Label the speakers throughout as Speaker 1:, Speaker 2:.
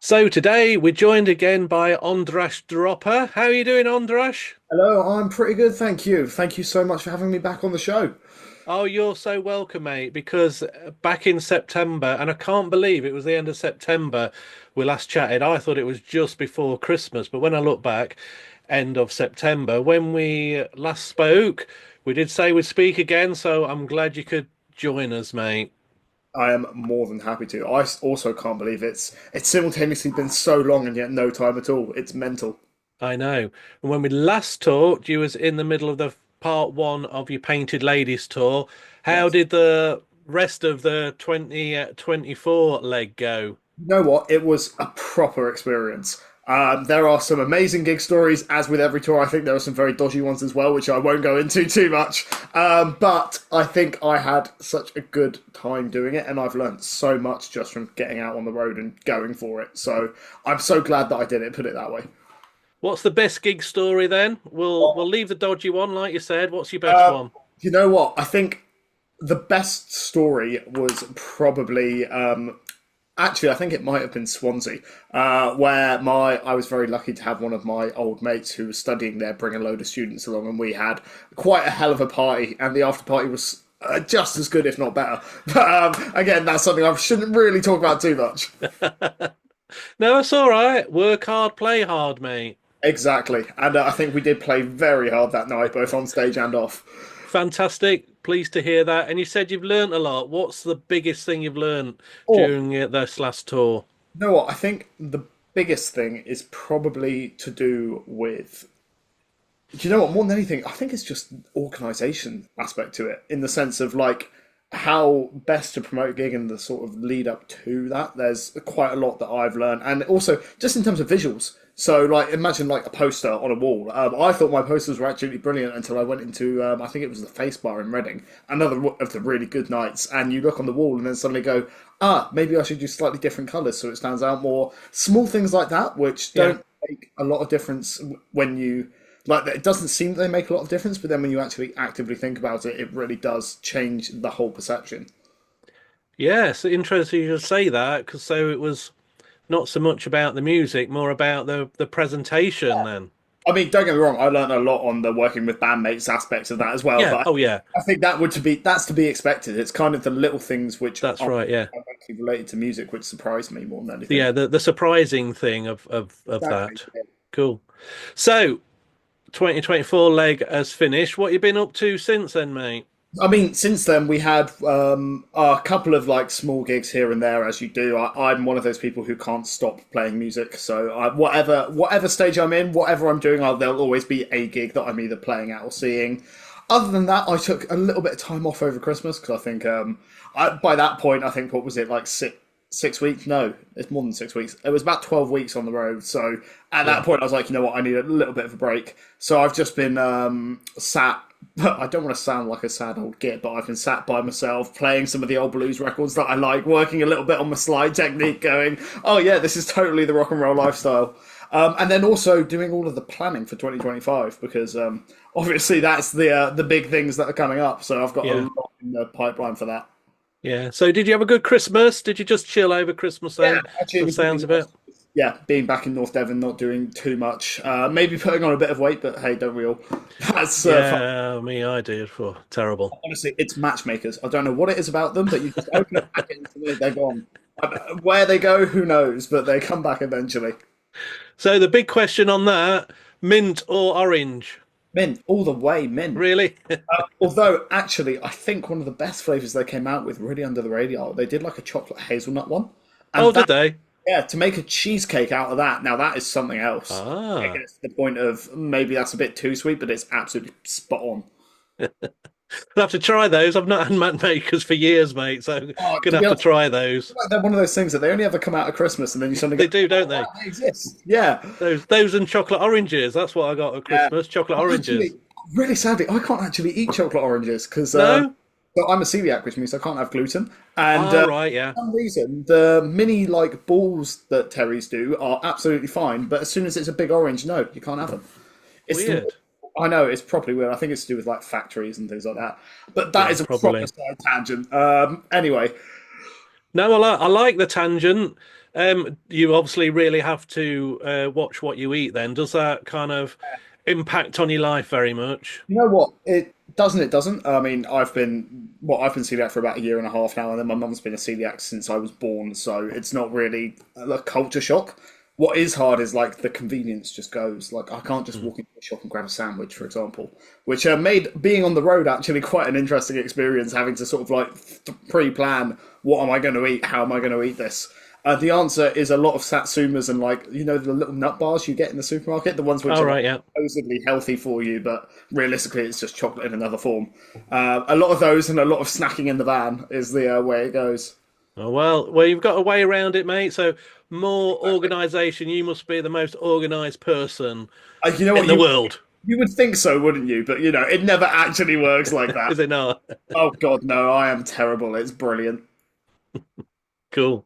Speaker 1: So today we're joined again by András Droppa. How are you doing, András?
Speaker 2: Hello, I'm pretty good, thank you. Thank you so much for having me back on the show.
Speaker 1: Oh, you're so welcome, mate, because back in September, and I can't believe it was the end of September we last chatted. I thought it was just before Christmas, but when I look back, end of September, when we last spoke, we did say we'd speak again, so I'm glad you could join us, mate.
Speaker 2: I am more than happy to. Also can't believe it's simultaneously been so long and yet no time at all. It's mental.
Speaker 1: I know. And when we last talked, you was in the middle of the part one of your Painted Ladies tour. How
Speaker 2: Yes.
Speaker 1: did the rest of the 2024 leg go?
Speaker 2: You know what? It was a proper experience. There are some amazing gig stories, as with every tour. I think there are some very dodgy ones as well, which I won't go into too much. But I think I had such a good time doing it, and I've learned so much just from getting out on the road and going for it. So I'm so glad that I did it, put it that way.
Speaker 1: What's the best gig story then? We'll leave the dodgy one, like you said. What's your best
Speaker 2: Uh,
Speaker 1: one?
Speaker 2: you know what? I think the best story was probably actually I think it might have been Swansea, where my I was very lucky to have one of my old mates who was studying there bring a load of students along, and we had quite a hell of a party, and the after party was. Just as good, if not better. But again, that's something I shouldn't really talk about too much.
Speaker 1: No, it's all right. Work hard, play hard, mate.
Speaker 2: Exactly, and I think we did play very hard that night, both on stage and off.
Speaker 1: Fantastic. Pleased to hear that. And you said you've learnt a lot. What's the biggest thing you've learnt
Speaker 2: Oh,
Speaker 1: during this last tour?
Speaker 2: you know what? I think the biggest thing is probably to do with. Do you know what? More than anything, I think it's just organisation aspect to it, in the sense of like how best to promote a gig and the sort of lead up to that. There's quite a lot that I've learned, and also just in terms of visuals. So, like, imagine like a poster on a wall. I thought my posters were absolutely brilliant until I went into, I think it was the Face Bar in Reading, another of the really good nights. And you look on the wall and then suddenly go, maybe I should use slightly different colours so it stands out more. Small things like that, which
Speaker 1: Yeah.
Speaker 2: don't make a lot of difference when you like. It doesn't seem that they make a lot of difference, but then when you actually actively think about it, it really does change the whole perception.
Speaker 1: Yes, interesting you should say that because so it was not so much about the music, more about the presentation then.
Speaker 2: I mean, don't get me wrong. I learned a lot on the working with bandmates aspects of that as well.
Speaker 1: Yeah.
Speaker 2: But
Speaker 1: Oh, yeah.
Speaker 2: I think that's to be expected. It's kind of the little things which
Speaker 1: That's
Speaker 2: aren't
Speaker 1: right. Yeah.
Speaker 2: directly related to music which surprise me more than anything.
Speaker 1: Yeah. The surprising thing of
Speaker 2: Exactly.
Speaker 1: that. Cool. So 2024 leg has finished. What you been up to since then, mate?
Speaker 2: I mean, since then we had a couple of like small gigs here and there, as you do. I'm one of those people who can't stop playing music. So whatever stage I'm in, whatever I'm doing, there'll always be a gig that I'm either playing at or seeing. Other than that, I took a little bit of time off over Christmas because I think by that point, I think what was it like 6 weeks? No, it's more than 6 weeks. It was about 12 weeks on the road. So at that
Speaker 1: Yeah.
Speaker 2: point, I was like, you know what, I need a little bit of a break. So I've just been sat. I don't want to sound like a sad old git, but I've been sat by myself playing some of the old blues records that I like, working a little bit on my slide technique, going, oh yeah, this is totally the rock and roll lifestyle. And then also doing all of the planning for 2025 because obviously that's the big things that are coming up. So I've got a
Speaker 1: Yeah.
Speaker 2: lot in the pipeline for that.
Speaker 1: Yeah. So did you have a good Christmas? Did you just chill over Christmas
Speaker 2: Yeah,
Speaker 1: then?
Speaker 2: actually, it
Speaker 1: The
Speaker 2: was really
Speaker 1: sounds of it.
Speaker 2: nice. Yeah, being back in North Devon, not doing too much. Maybe putting on a bit of weight, but hey, don't we all? That's fun.
Speaker 1: Yeah, me, I did. For terrible.
Speaker 2: Honestly, it's matchmakers. I don't know what it is about them, but you just open a packet and suddenly they're gone. Where they go, who knows? But they come back eventually.
Speaker 1: So the big question on that, mint or orange?
Speaker 2: Mint, all the way, mint.
Speaker 1: Really?
Speaker 2: Although, actually, I think one of the best flavors they came out with, really under the radar, they did like a chocolate hazelnut one. And
Speaker 1: Oh, did
Speaker 2: that,
Speaker 1: they?
Speaker 2: yeah, to make a cheesecake out of that, now that is something else. It
Speaker 1: Ah.
Speaker 2: gets to the point of maybe that's a bit too sweet, but it's absolutely spot on.
Speaker 1: I'll have to try those. I've not had mat makers for years, mate, so
Speaker 2: Oh,
Speaker 1: gonna
Speaker 2: to be
Speaker 1: have to
Speaker 2: honest,
Speaker 1: try those.
Speaker 2: they're one of those things that they only ever come out at Christmas, and then you suddenly
Speaker 1: They
Speaker 2: go,
Speaker 1: do, don't
Speaker 2: "Oh
Speaker 1: they?
Speaker 2: wow, they exist." Yeah,
Speaker 1: Those and chocolate oranges. That's what I got at
Speaker 2: yeah.
Speaker 1: Christmas. Chocolate
Speaker 2: I
Speaker 1: oranges.
Speaker 2: actually, really sadly, I can't actually eat chocolate oranges because
Speaker 1: No?
Speaker 2: so I'm a celiac, which means I can't have gluten. And
Speaker 1: Oh, right, yeah.
Speaker 2: for some reason, the mini like balls that Terry's do are absolutely fine, but as soon as it's a big orange, no, you can't have them. It's the
Speaker 1: Weird.
Speaker 2: I know it's probably weird. I think it's to do with like factories and things like that. But that
Speaker 1: Yeah,
Speaker 2: is a proper
Speaker 1: probably.
Speaker 2: side tangent. Anyway,
Speaker 1: No, I like the tangent. You obviously really have to watch what you eat then. Does that kind of impact on your life very much?
Speaker 2: You know what? It doesn't. It doesn't. I mean, I've been celiac for about a year and a half now, and then my mum's been a celiac since I was born. So it's not really a culture shock. What is hard is like the convenience just goes. Like I can't just
Speaker 1: Mm.
Speaker 2: walk into a shop and grab a sandwich, for example, which made being on the road actually quite an interesting experience. Having to sort of like pre-plan what am I going to eat, how am I going to eat this. The answer is a lot of satsumas and like the little nut bars you get in the supermarket, the ones which
Speaker 1: All
Speaker 2: are like
Speaker 1: right, yeah.
Speaker 2: supposedly healthy for you, but realistically it's just chocolate in another form. A lot of those and a lot of snacking in the van is the way it goes.
Speaker 1: Oh, well, you've got a way around it, mate. So more organisation. You must be the most organised person
Speaker 2: You know
Speaker 1: in
Speaker 2: what
Speaker 1: the world,
Speaker 2: you would think so, wouldn't you? But it never actually works like that.
Speaker 1: is it not?
Speaker 2: Oh God, no! I am terrible. It's brilliant.
Speaker 1: Cool.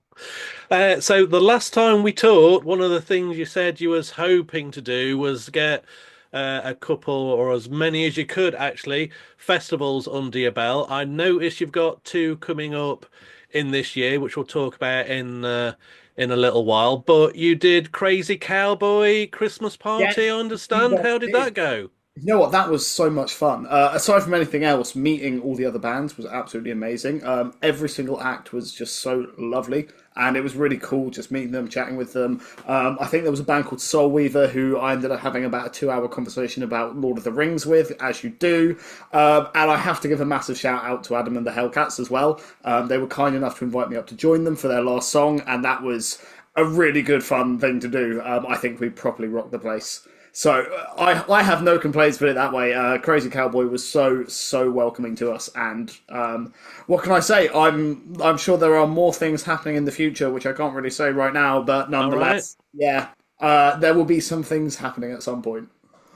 Speaker 1: So the last time we talked, one of the things you said you was hoping to do was get a couple or as many as you could actually festivals under your belt. I noticed you've got two coming up in this year, which we'll talk about in a little while. But you did Crazy Cowboy Christmas Party, I
Speaker 2: Yes, indeed
Speaker 1: understand.
Speaker 2: I
Speaker 1: How did
Speaker 2: did.
Speaker 1: that go?
Speaker 2: You know what? That was so much fun. Aside from anything else, meeting all the other bands was absolutely amazing. Every single act was just so lovely, and it was really cool just meeting them, chatting with them. I think there was a band called Soul Weaver who I ended up having about a 2 hour conversation about Lord of the Rings with, as you do. And I have to give a massive shout out to Adam and the Hellcats as well. They were kind enough to invite me up to join them for their last song, and that was a really good fun thing to do. I think we properly rocked the place. So I have no complaints, put it that way. Crazy Cowboy was so welcoming to us, and what can I say? I'm sure there are more things happening in the future, which I can't really say right now, but
Speaker 1: All right.
Speaker 2: nonetheless, yeah, there will be some things happening at some point.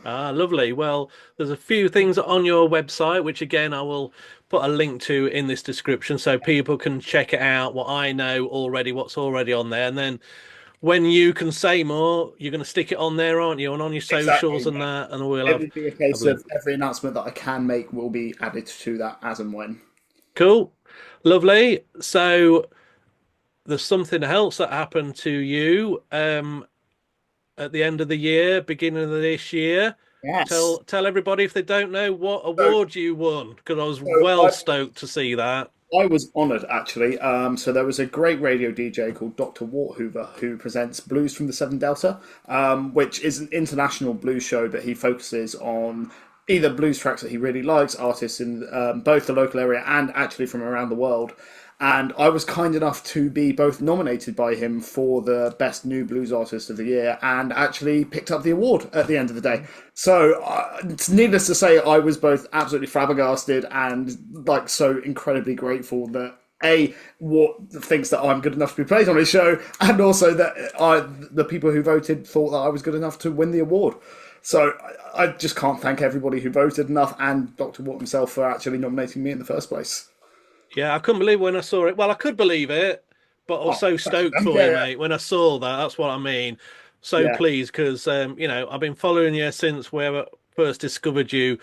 Speaker 1: Ah, lovely. Well, there's a few things on your website, which again I will put a link to in this description so people can check it out, what I know already, what's already on there. And then when you can say more, you're going to stick it on there, aren't you? And on your socials
Speaker 2: Exactly.
Speaker 1: and that, and we'll
Speaker 2: It will be a
Speaker 1: have
Speaker 2: case
Speaker 1: a
Speaker 2: of
Speaker 1: link.
Speaker 2: every announcement that I can make will be added to that as and when.
Speaker 1: Cool. Lovely. So there's something else that happened to you at the end of the year, beginning of this year.
Speaker 2: Yes.
Speaker 1: Tell everybody if they don't know what
Speaker 2: So,
Speaker 1: award you won, because I was
Speaker 2: so
Speaker 1: well
Speaker 2: I
Speaker 1: stoked to see that.
Speaker 2: I was honoured actually. So there was a great radio DJ called Dr. Warthoover who presents Blues from the Seven Delta, which is an international blues show, but he focuses on either blues tracks that he really likes, artists in both the local area and actually from around the world. And I was kind enough to be both nominated by him for the Best New Blues Artist of the Year and actually picked up the award at the end of the day. So, it's needless to say, I was both absolutely flabbergasted and like so incredibly grateful that what thinks that I'm good enough to be played on his show, and also that the people who voted thought that I was good enough to win the award. So I just can't thank everybody who voted enough, and Dr. Watt himself for actually nominating me in the first place.
Speaker 1: Yeah, I couldn't believe when I saw it. Well, I could believe it, but I was
Speaker 2: Oh,
Speaker 1: so
Speaker 2: thanks,
Speaker 1: stoked
Speaker 2: man.
Speaker 1: for
Speaker 2: Yeah,
Speaker 1: you,
Speaker 2: yeah,
Speaker 1: mate. When I saw that, that's what I mean. So
Speaker 2: yeah.
Speaker 1: pleased because I've been following you since we first discovered you,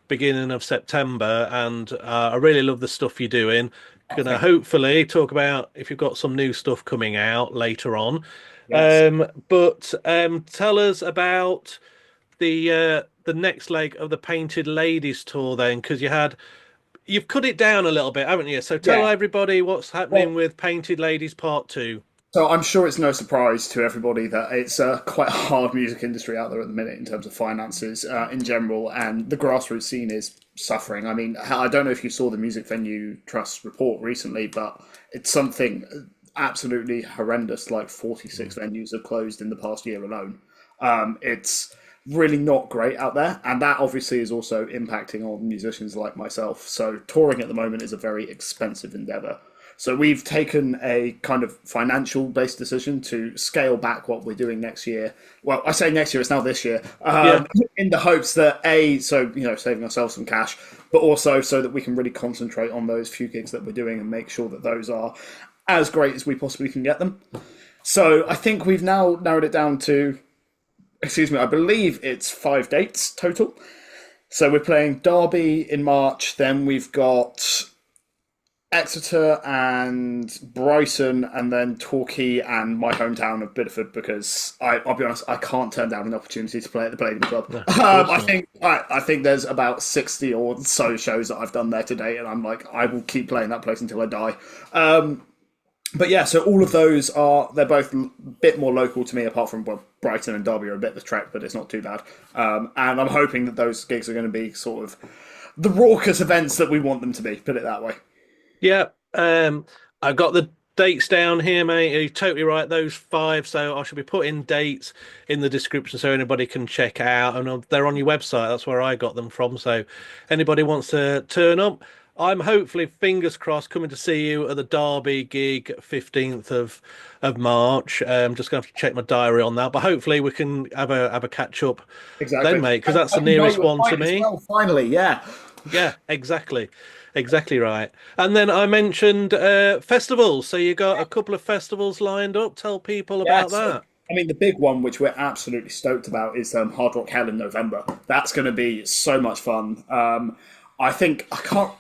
Speaker 1: beginning of September, and I really love the stuff you're doing.
Speaker 2: Oh,
Speaker 1: Gonna
Speaker 2: thank you.
Speaker 1: hopefully talk about if you've got some new stuff coming out later on.
Speaker 2: Yes.
Speaker 1: But tell us about the next leg of the Painted Ladies tour then, because you've cut it down a little bit, haven't you? So tell
Speaker 2: Yeah.
Speaker 1: everybody what's happening
Speaker 2: Well,
Speaker 1: with Painted Ladies Part 2.
Speaker 2: so I'm sure it's no surprise to everybody that it's a quite hard music industry out there at the minute in terms of finances in general, and the grassroots scene is suffering. I mean, I don't know if you saw the Music Venue Trust report recently, but it's something absolutely horrendous. Like 46 venues have closed in the past year alone. It's really not great out there, and that obviously is also impacting on musicians like myself. So touring at the moment is a very expensive endeavor. So we've taken a kind of financial based decision to scale back what we're doing next year. Well, I say next year; it's now this year.
Speaker 1: Yeah,
Speaker 2: In the hopes that saving ourselves some cash, but also so that we can really concentrate on those few gigs that we're doing and make sure that those are as great as we possibly can get them. So I think we've now narrowed it down to, excuse me, I believe it's 5 dates total. So we're playing Derby in March, then we've got Exeter and Brighton, and then Torquay and my hometown of Bideford, because I'll be honest, I can't turn down an opportunity to play at the Palladium Club.
Speaker 1: No, of course not.
Speaker 2: I think there's about 60 or so shows that I've done there today, and I'm like, I will keep playing that place until I die. But yeah, so all of those they're both a bit more local to me, apart from, well, Brighton and Derby are a bit of a trek, but it's not too bad. And I'm hoping that those gigs are going to be sort of the raucous events that we want them to be, put it that way.
Speaker 1: Yeah, I've got the dates down here, mate. You're totally right. Those five. So I should be putting dates in the description so anybody can check out. And they're on your website. That's where I got them from. So anybody wants to turn up, I'm hopefully, fingers crossed, coming to see you at the Derby gig, 15th of March. Just gonna have to check my diary on that, but hopefully we can have a catch up then,
Speaker 2: Exactly.
Speaker 1: mate, because that's
Speaker 2: I
Speaker 1: the
Speaker 2: can buy
Speaker 1: nearest
Speaker 2: you a
Speaker 1: one to
Speaker 2: pint as
Speaker 1: me.
Speaker 2: well, finally, yeah.
Speaker 1: Yeah, exactly. Exactly right. And then I mentioned festivals. So you got a couple of festivals lined up. Tell people
Speaker 2: Yeah,
Speaker 1: about
Speaker 2: so
Speaker 1: that.
Speaker 2: I mean, the big one, which we're absolutely stoked about, is Hard Rock Hell in November. That's going to be so much fun. I think I can't.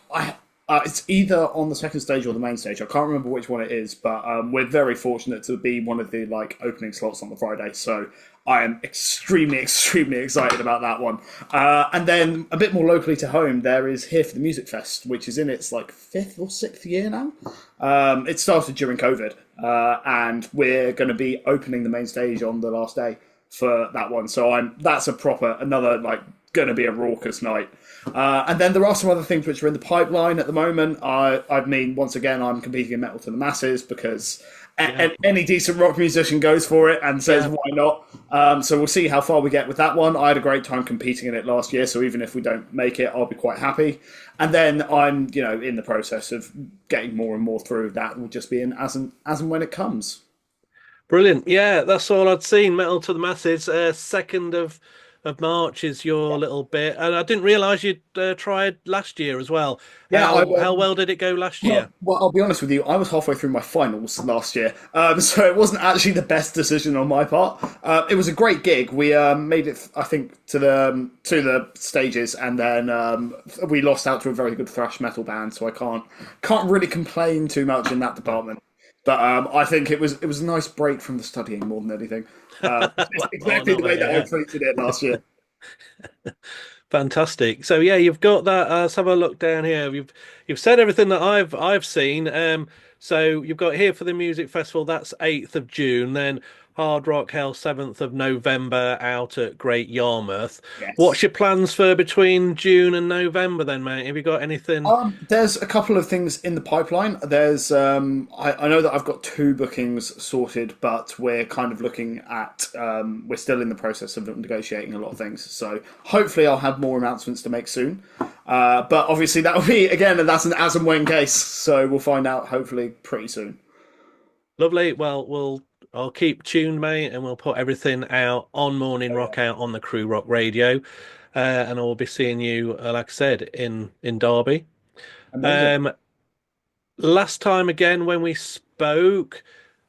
Speaker 2: It's either on the second stage or the main stage. I can't remember which one it is, but we're very fortunate to be one of the like opening slots on the Friday. So I am extremely, extremely excited about that one. And then a bit more locally to home, there is Here for the Music Fest, which is in its like fifth or sixth year now. It started during COVID, and we're going to be opening the main stage on the last day for that one. So that's a proper another like going to be a raucous night. And then there are some other things which are in the pipeline at the moment. I mean, once again, I'm competing in Metal to the Masses because
Speaker 1: Yeah.
Speaker 2: any decent rock musician goes for it and says,
Speaker 1: Yeah.
Speaker 2: why not? So we'll see how far we get with that one. I had a great time competing in it last year, so even if we don't make it, I'll be quite happy. And then I'm, in the process of getting more and more through. That will just be in as and when it comes.
Speaker 1: Brilliant. Yeah, that's all I'd seen. Metal to the Masses. 2nd of March is your little bit. And I didn't realise you'd tried last year as well.
Speaker 2: Yeah,
Speaker 1: How well did it go last year?
Speaker 2: well, I'll be honest with you. I was halfway through my finals last year, so it wasn't actually the best decision on my part. It was a great gig. We made it, I think, to the stages, and then we lost out to a very good thrash metal band. So I can't really complain too much in that department. But I think it was a nice break from the studying more than anything. It's
Speaker 1: Well,
Speaker 2: exactly the
Speaker 1: another,
Speaker 2: way that I
Speaker 1: yeah.
Speaker 2: treated it last year.
Speaker 1: Fantastic. So yeah, you've got that. Let's have a look down here. You've said everything that I've seen. So you've got Here for the Music Festival. That's 8th of June. Then Hard Rock Hell 7th of November out at Great Yarmouth.
Speaker 2: Yes.
Speaker 1: What's your plans for between June and November then, mate? Have you got anything?
Speaker 2: There's a couple of things in the pipeline. There's I know that I've got two bookings sorted, but we're kind of looking at we're still in the process of negotiating a lot of things. So hopefully I'll have more announcements to make soon. But obviously that will be again that's an as and when case. So we'll find out hopefully pretty soon.
Speaker 1: Lovely. Well, I'll keep tuned, mate, and we'll put everything out on Morning
Speaker 2: Oh, yeah.
Speaker 1: Rock out on the Crew Rock Radio. And I will be seeing you, like I said, in Derby.
Speaker 2: Amazing.
Speaker 1: Um, last time again when we spoke,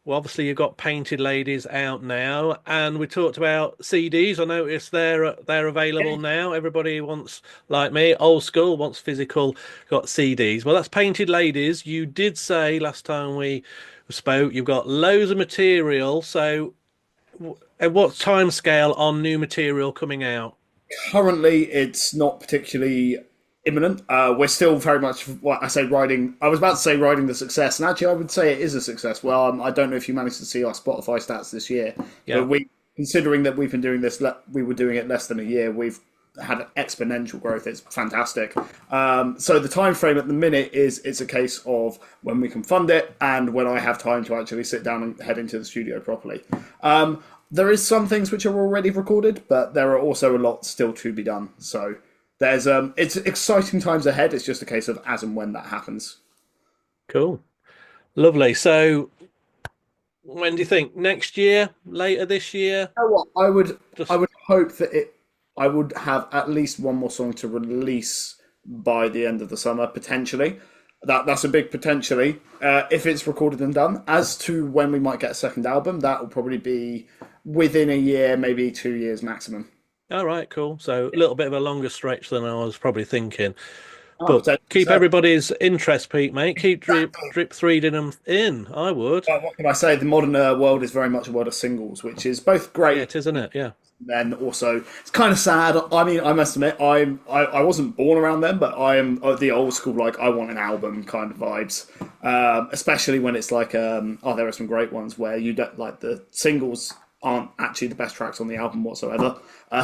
Speaker 1: well, obviously you've got Painted Ladies out now, and we talked about CDs. I noticed they're available
Speaker 2: Yeah.
Speaker 1: now. Everybody wants, like me, old school, wants physical, got CDs. Well, that's Painted Ladies. You did say last time we spoke you've got loads of material. So, at what time scale on new material coming out?
Speaker 2: Currently, it's not particularly imminent. We're still very much what I say riding. I was about to say riding the success, and actually, I would say it is a success. Well, I don't know if you managed to see our Spotify stats this year,
Speaker 1: Yeah.
Speaker 2: but considering that we've been doing this, we were doing it less than a year. We've had exponential growth. It's fantastic. So the time frame at the minute is it's a case of when we can fund it and when I have time to actually sit down and head into the studio properly. There is some things which are already recorded, but there are also a lot still to be done. So there's it's exciting times ahead. It's just a case of as and when that happens.
Speaker 1: Cool. Lovely. So, when do you think? Next year? Later this year?
Speaker 2: You know what? I
Speaker 1: Just
Speaker 2: would hope that I would have at least one more song to release by the end of the summer, potentially. That's a big potentially. If it's recorded and done. As to when we might get a second album, that will probably be within a year, maybe 2 years maximum.
Speaker 1: all right, cool. So a little bit of a longer stretch than I was probably thinking.
Speaker 2: Oh,
Speaker 1: But
Speaker 2: so,
Speaker 1: keep
Speaker 2: so
Speaker 1: everybody's interest peaked, mate. Keep
Speaker 2: exactly.
Speaker 1: drip threading them in. I would.
Speaker 2: What can I say? The modern world is very much a world of singles, which is both
Speaker 1: Yeah,
Speaker 2: great.
Speaker 1: it is, isn't it? Yeah.
Speaker 2: Then also, it's kind of sad. I mean, I must admit, I wasn't born around then, but I am the old school. Like, I want an album kind of vibes, especially when it's like, there are some great ones where you don't like the singles aren't actually the best tracks on the album whatsoever.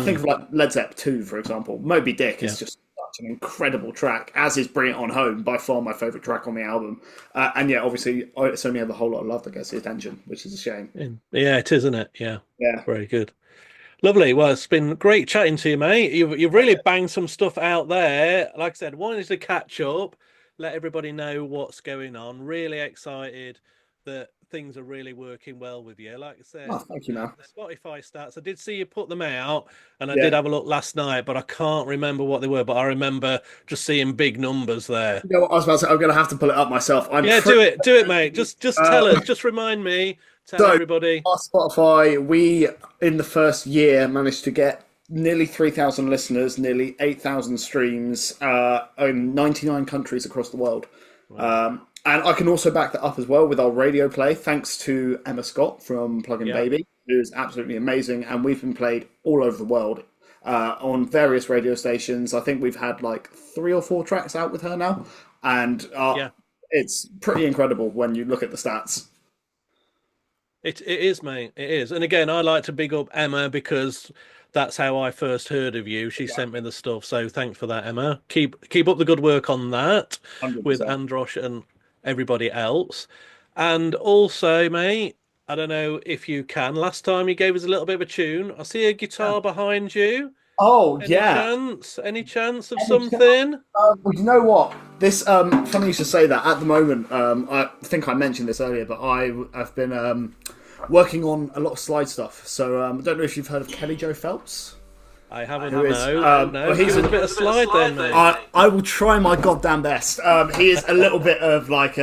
Speaker 2: Think of like Led Zeppelin 2, for example. Moby Dick
Speaker 1: Yeah.
Speaker 2: is just such an incredible track, as is Bring It On Home, by far my favourite track on the album. And yeah, obviously, it's only have a whole lot of love that gets the attention, which is a shame.
Speaker 1: Yeah, it is, isn't it? Yeah.
Speaker 2: Yeah.
Speaker 1: Very good. Lovely. Well, it's been great chatting to you, mate. You've really banged some stuff out there. Like I said, wanted to catch up, let everybody know what's going on. Really excited that things are really working well with you. Like I
Speaker 2: Oh,
Speaker 1: said,
Speaker 2: thank you, man.
Speaker 1: the Spotify stats, I did see you put them out, and I did
Speaker 2: Yeah.
Speaker 1: have a look last night, but I can't remember what they were. But I remember just seeing big numbers there.
Speaker 2: You know what I was about to say? I'm going to have to pull it up myself. I'm
Speaker 1: Yeah,
Speaker 2: pretty.
Speaker 1: do it, mate. Just tell us, just remind me, tell
Speaker 2: So,
Speaker 1: everybody.
Speaker 2: our Spotify, we in the first year managed to get nearly 3,000 listeners, nearly 8,000 streams in 99 countries across the world. And I can also back that up as well with our radio play, thanks to Emma Scott from Plug-in
Speaker 1: Yeah.
Speaker 2: Baby, who's absolutely amazing. And we've been played all over the world on various radio stations. I think we've had like 3 or 4 tracks out with her now. And
Speaker 1: Yeah.
Speaker 2: it's pretty incredible when you look at the stats.
Speaker 1: It is, mate. It is. And again, I like to big up Emma because that's how I first heard of you. She sent me the stuff. So thanks for that, Emma. Keep up the good work on that with
Speaker 2: 100%.
Speaker 1: Androsh and everybody else. And also, mate, I don't know if you can. Last time you gave us a little bit of a tune. I see a guitar behind you.
Speaker 2: Oh,
Speaker 1: Any
Speaker 2: yeah.
Speaker 1: chance? Any chance of
Speaker 2: Any chance?
Speaker 1: something?
Speaker 2: Well, you know what? This funny you should say that. At the moment, I think I mentioned this earlier, but I've been working on a lot of slide stuff. So I don't know if you've heard of Kelly Joe Phelps.
Speaker 1: I haven't.
Speaker 2: Who is,
Speaker 1: No.
Speaker 2: well, he's
Speaker 1: Give us a bit of slide then, mate.
Speaker 2: I will try my goddamn best. He is a little bit of like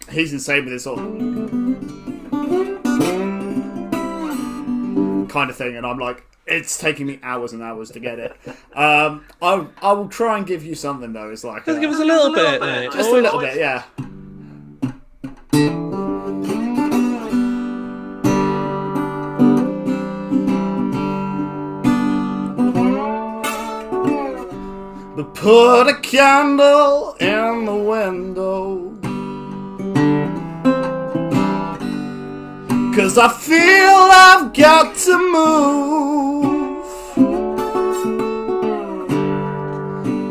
Speaker 2: he's insane with this sort of kind of thing, and I'm like, it's taking me hours and hours to get it. I will try and give you something though. It's like
Speaker 1: Just give us a little bit, mate.
Speaker 2: just a little bit, yeah. But put a candle in the window, 'cause I feel I've got to move.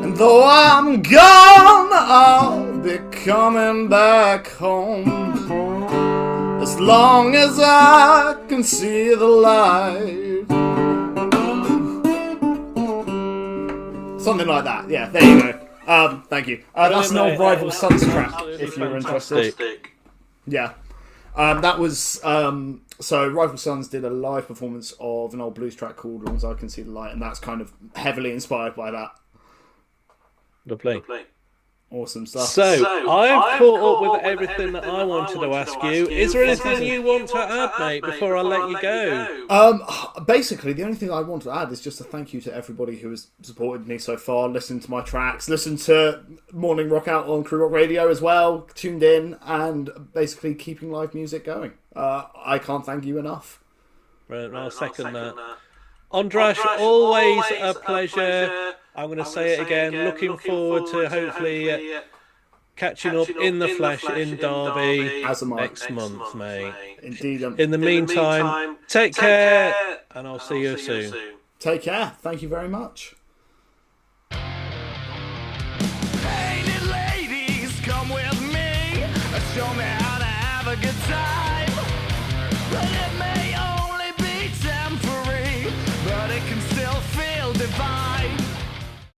Speaker 2: And though I'm gone, I'll be coming back home, as long as I can see the light. Something like that. Yeah, there you go. Thank you. That's an old Rival Sons track, if you're interested. Yeah. That was so Rival Sons did a live performance of an old blues track called Long As I Can See the Light, and that's kind of heavily inspired by that.
Speaker 1: Lovely.
Speaker 2: Awesome stuff.
Speaker 1: So, I've caught up with everything that I wanted to ask you. Is there anything you want to add, mate, before I let you go?
Speaker 2: Basically, the only thing I want to add is just a thank you to everybody who has supported me so far, listened to my tracks, listened to Morning Rock Out on Crew Rock Radio as well, tuned in, and basically keeping live music going. I can't thank you enough.
Speaker 1: Right, I'll second that. András, always a pleasure. I'm going to say it again. Looking forward to hopefully catching up in the flesh in Derby next month, mate.
Speaker 2: Indeed.
Speaker 1: In the meantime, take care, and I'll see you soon.
Speaker 2: Take care. Thank you very much.
Speaker 3: Painted ladies, come with me. Show me how to have a good time.